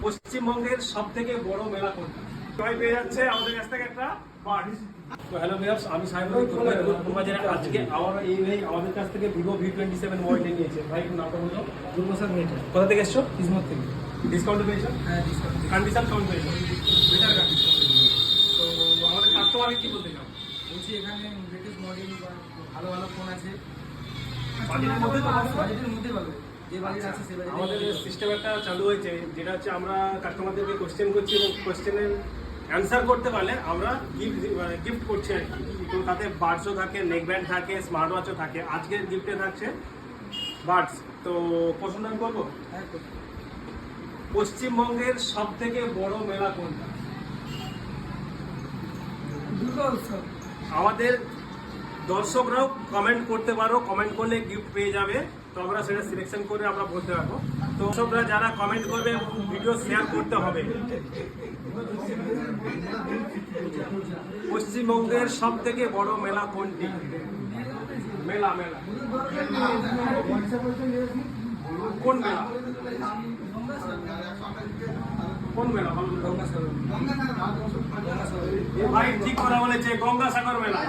পশ্চিমবঙ্গের সব থেকে বড় মেলা কোনটা? সবাই পেয়ে যাচ্ছে আমাদের কাছ থেকে একটা বার্ড। তো হ্যালো ভিউয়ার্স, আমি সাইবুল বাজারে আজকে আমাদের কাছ থেকে ভিভো V27 মোবাইলটা নিয়েছে। ভাই একটু নামটা বলো। দুর্গসার মেয়েটা কোথা থেকে এসছো? কিসমত থেকে। ডিসকাউন্ট পেয়েছো? হ্যাঁ, ডিসকাউন্ট। কন্ডিশন কেমন পেয়েছো? Better condition. তো আমাদের কাস্টমারকে কি বলতে চাও? বলছি এখানে লেটেস্ট মডেল বা ভালো ভালো ফোন আছে। বাজেটের মধ্যে তো হবে? বাজেটের মধ্যে পাবে, যে বাজেট আছে সে বাজেটে। আমাদের সিস্টেম একটা চালু হয়েছে, যেটা হচ্ছে আমরা কাস্টমারদেরকে কোশ্চেন করছি এবং কোশ্চেনের অ্যান্সার করতে পারলে আমরা গিফট করছি আর কি। তো তাতে বার্ডসও থাকে, নেক ব্যান্ড থাকে, স্মার্ট ওয়াচও থাকে। আজকের গিফটে থাকছে বার্ডস। তো প্রশ্ন আমি করবো, হ্যাঁ, তো পশ্চিমবঙ্গের সব থেকে বড় মেলা কোনটা? দুর্গা উৎসব। আমাদের দর্শকরাও কমেন্ট করতে পারো, কমেন্ট করলে গিফট পেয়ে যাবে। তো আমরা সেটা সিলেকশন করে আমরা বলতে পারবো। তো দর্শকরা যারা কমেন্ট করবে ভিডিও শেয়ার করতে হবে। পশ্চিমবঙ্গের সব থেকে বড় মেলা কোনটি? মেলা মেলা কোন মেলা? কোন মেলা? ভাই ঠিক কথা বলেছে, গঙ্গাসাগর মেলা।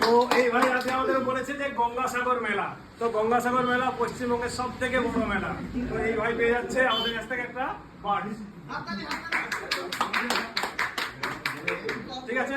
তো এই ভাই আজকে আমাদের বলেছে যে গঙ্গাসাগর মেলা। তো গঙ্গাসাগর মেলা পশ্চিমবঙ্গের সব থেকে বড় মেলা। তো এই ভাই পেয়ে যাচ্ছে আমাদের কাছ থেকে একটা বার্ড। ঠিক আছে।